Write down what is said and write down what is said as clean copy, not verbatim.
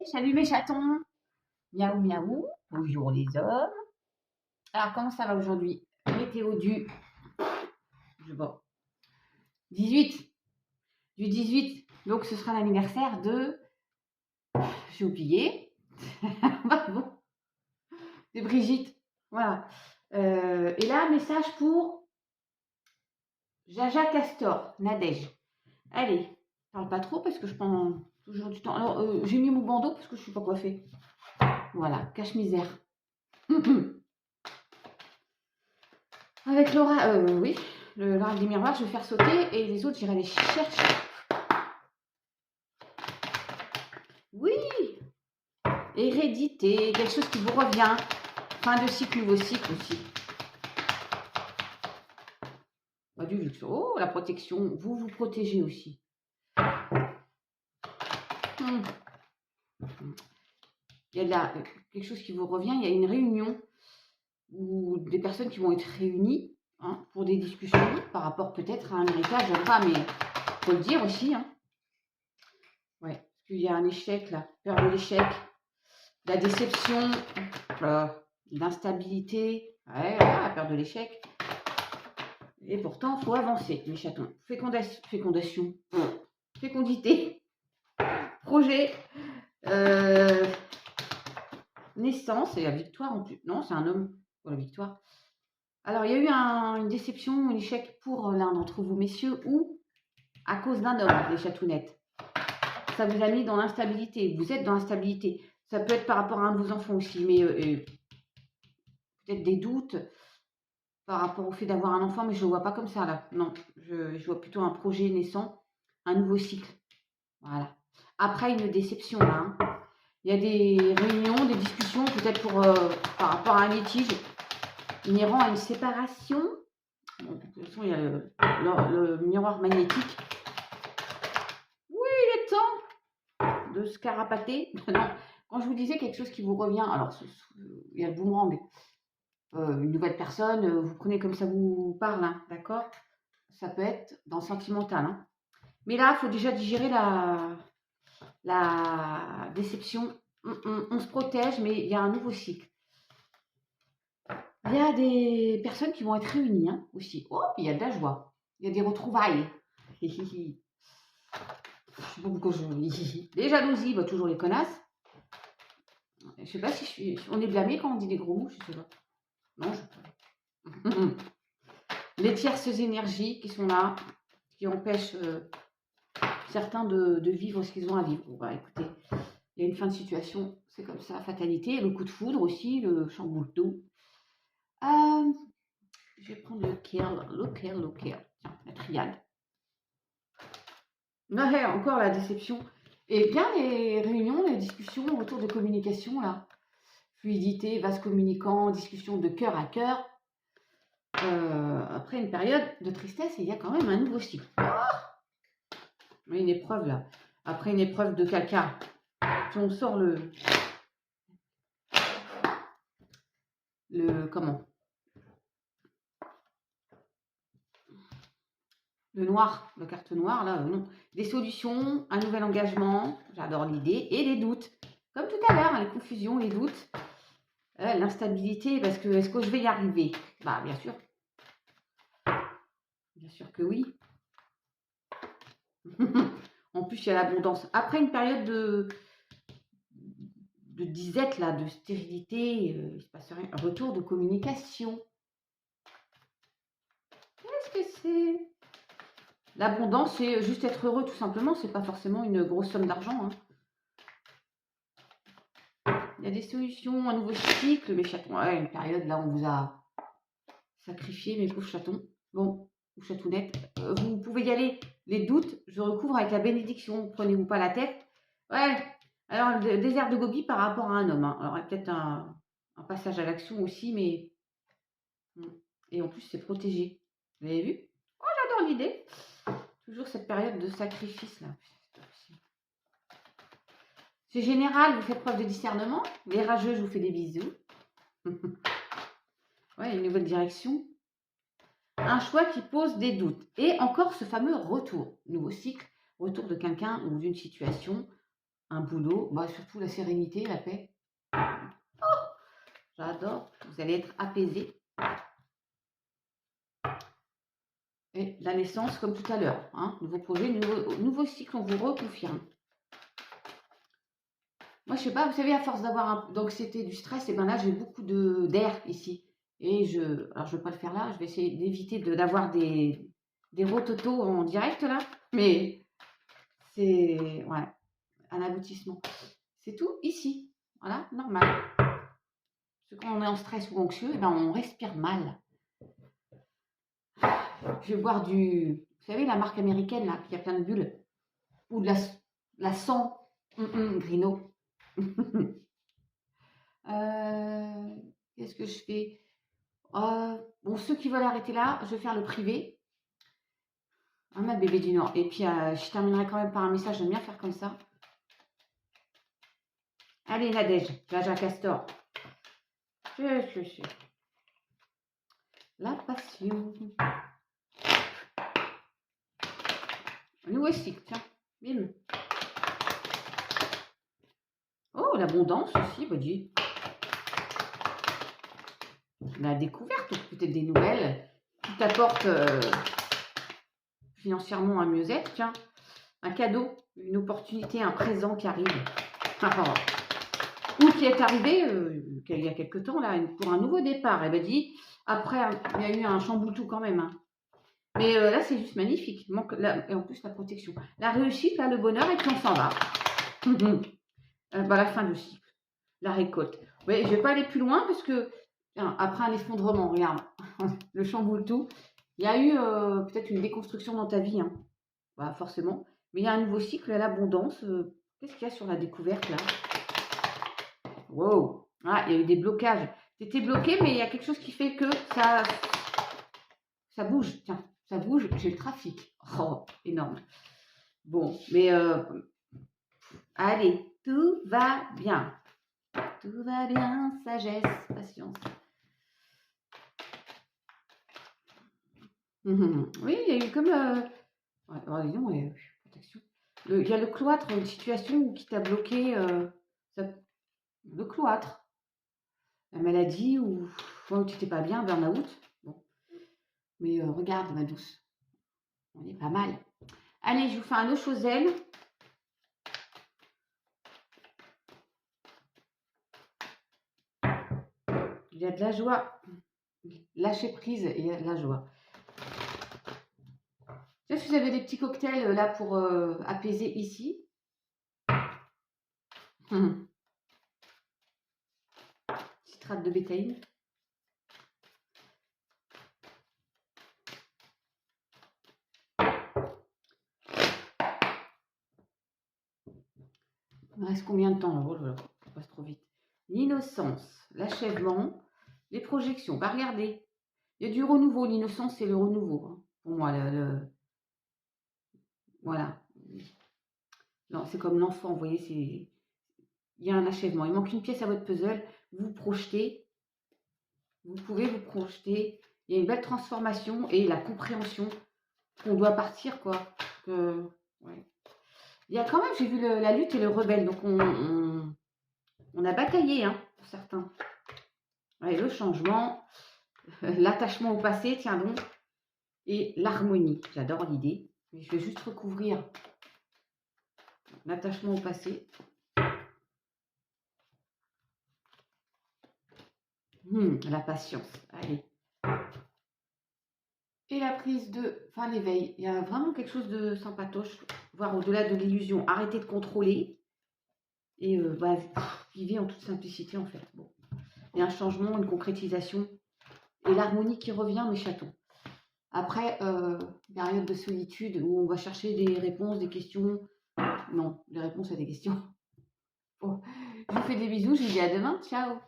Salut mes chatons, miaou miaou, bonjour les hommes. Alors comment ça va aujourd'hui? Météo je vois, 18, du 18, donc ce sera l'anniversaire j'ai oublié, bon, de Brigitte, voilà. Et là, message pour Jaja Castor, Nadège. Allez, parle pas trop parce que je prends toujours du temps. Alors, j'ai mis mon bandeau parce que je suis pas coiffée. Voilà, cache-misère. Avec Laura, oui, l'art des miroirs, je vais faire sauter et les autres, j'irai les chercher. Oui, hérédité, quelque chose qui vous revient. Fin de cycle, nouveau cycle aussi. Pas du luxe. Oh, la protection, vous vous protégez aussi. Il y a quelque chose qui vous revient, il y a une réunion ou des personnes qui vont être réunies pour des discussions par rapport peut-être à un héritage, je ne sais pas, mais il faut le dire aussi. Ouais, parce qu'il y a un échec là, peur de l'échec, la déception, l'instabilité, la peur de l'échec. Et pourtant, il faut avancer, mes chatons. Fécondité, projet, naissance et la victoire en plus. Non, c'est un homme pour la victoire. Alors, il y a eu une déception, un échec pour l'un d'entre vous, messieurs, ou à cause d'un homme, les chatounettes. Ça vous a mis dans l'instabilité. Vous êtes dans l'instabilité. Ça peut être par rapport à un de vos enfants aussi, mais peut-être des doutes par rapport au fait d'avoir un enfant, mais je ne le vois pas comme ça là. Non, je vois plutôt un projet naissant, un nouveau cycle. Voilà. Après une déception là. Il y a des réunions, des discussions, peut-être par rapport à un litige inhérent à une séparation. Bon, de toute façon, il y a le miroir magnétique. Oui, il est temps de se carapater. Non, quand je vous disais quelque chose qui vous revient, alors il y a le boomerang. Une nouvelle personne, vous prenez comme ça vous parle, d'accord? Ça peut être dans le sentimental. Mais là, il faut déjà digérer la déception. On se protège, mais il y a un nouveau cycle. Il y a des personnes qui vont être réunies aussi. Oh, puis il y a de la joie. Il y a des retrouvailles. Je sais pas pourquoi les jalousies, toujours les connasses. Je sais pas si on est blâmé quand on dit des gros mots, je sais pas. Non, je les tierces énergies qui sont là, qui empêchent certains de vivre ce qu'ils ont à vivre. Bon, bah, écoutez, il y a une fin de situation, c'est comme ça, fatalité. Le coup de foudre aussi, le chamboule tout. Je vais prendre lequel. Tiens, la triade. Ouais, encore la déception. Et bien les réunions, les discussions autour de communication, là. Fluidité, vase communicant, discussion de cœur à cœur. Après une période de tristesse, il y a quand même un nouveau cycle. Une épreuve, là. Après une épreuve de caca, si on sort comment? Le noir, la carte noire, là, non. Des solutions, un nouvel engagement, j'adore l'idée, et les doutes. Comme tout à l'heure, les confusions, les doutes, l'instabilité, parce que est-ce que je vais y arriver? Bah, bien sûr. Bien sûr que oui. En plus, il y a l'abondance. Après une période de disette, là, de stérilité, il ne se passe rien. Retour de communication. Qu'est-ce que c'est? L'abondance, c'est juste être heureux, tout simplement. C'est pas forcément une grosse somme d'argent. Il y a des solutions, un nouveau cycle, mes chatons. Ouais, une période là, on vous a sacrifié, mes pauvres chatons. Bon, ou chatounettes, vous pouvez y aller. Les doutes, je recouvre avec la bénédiction. Prenez-vous pas la tête. Ouais, alors le désert de Gobi par rapport à un homme. Alors, il y a peut-être un passage à l'action aussi, mais. Et en plus, c'est protégé. Vous avez vu? Oh, j'adore l'idée. Toujours cette période de sacrifice là. C'est général, vous faites preuve de discernement. Les rageux, je vous fais des bisous. Ouais, une nouvelle direction. Un choix qui pose des doutes. Et encore ce fameux retour. Nouveau cycle, retour de quelqu'un ou d'une situation. un boulot, bah, surtout la sérénité, la paix. J'adore. Vous allez être apaisé. Et la naissance, comme tout à l'heure. Hein, nouveau projet, nouveau cycle, on vous reconfirme. Moi, je sais pas, vous savez, à force d'avoir d'anxiété, du stress, et ben là, j'ai beaucoup d'air ici. Et alors je ne vais pas le faire là, je vais essayer d'éviter d'avoir des rototos en direct là. Mais c'est ouais, un aboutissement. C'est tout ici. Voilà, normal. Parce que quand on est en stress ou anxieux, eh ben, on respire mal. Je vais boire vous savez, la marque américaine là, qui a plein de bulles. Ou de la 100 Grino. Qu'est-ce que je fais? Bon, ceux qui veulent arrêter là, je vais faire le privé. Hein, ma bébé du Nord. Et puis, je terminerai quand même par un message. J'aime bien faire comme ça. Allez, Nadège, Jaja Castor. La passion. Nous aussi, tiens. Bim. Oh, l'abondance aussi, bah dis. La découverte, peut-être des nouvelles qui t'apportent financièrement un mieux-être. Tiens, un cadeau, une opportunité, un présent qui arrive. Ou qui est arrivé il y a quelque temps, là, pour un nouveau départ. Elle m'a dit, après, il y a eu un chamboule-tout quand même. Hein. Mais là, c'est juste magnifique. Et en plus, la protection. La réussite, là, le bonheur, et puis on s'en va. La fin du cycle. La récolte. Ouais, je ne vais pas aller plus loin parce que, après un effondrement, regarde, le chamboule-tout, il y a eu peut-être une déconstruction dans ta vie. Hein. Bah, forcément. Mais il y a un nouveau cycle, l'abondance. Qu'est-ce qu'il y a sur la découverte, là? Wow. Ah, il y a eu des blocages. Tu étais bloqué, mais il y a quelque chose qui fait que ça bouge. Tiens, ça bouge. J'ai le trafic. Oh, énorme. Bon, mais allez, tout va bien. Tout va bien, sagesse, patience. Oui, il y a eu comme... protection. Il y a le cloître, une situation qui t'a bloqué. Le cloître. La maladie ou tu t'es pas bien, burn-out. Bon. Mais regarde, ma douce. On est pas mal. Allez, je vous fais un eau Chauzel. Il y a de la joie. Lâcher prise et il y a de la joie. Si vous avez des petits cocktails là pour apaiser ici. Citrate de bétaïne. Il me reste combien de temps? Oh là là, ça passe trop vite. L'innocence, l'achèvement, les projections. Bah regardez, il y a du renouveau. L'innocence, c'est le renouveau. Hein. Pour moi, voilà. Non, c'est comme l'enfant, vous voyez, il y a un achèvement. Il manque une pièce à votre puzzle. Vous projetez. Vous pouvez vous projeter. Il y a une belle transformation et la compréhension qu'on doit partir, quoi. Ouais. Il y a quand même, j'ai vu la lutte et le rebelle. Donc, on a bataillé, hein, pour certains. Ouais, le changement, l'attachement au passé, tiens donc, et l'harmonie. J'adore l'idée. Mais je vais juste recouvrir l'attachement au passé. La patience. Allez. Et la prise l'éveil. Il y a vraiment quelque chose de sympatoche, voire au-delà de l'illusion. Arrêtez de contrôler et vivez en toute simplicité en fait. Bon. Il y a un changement, une concrétisation et l'harmonie qui revient, mes chatons. Après, période de solitude où on va chercher des réponses, des questions. Non, les réponses à des questions. Bon. Je vous fais des bisous, je vous dis à demain. Ciao.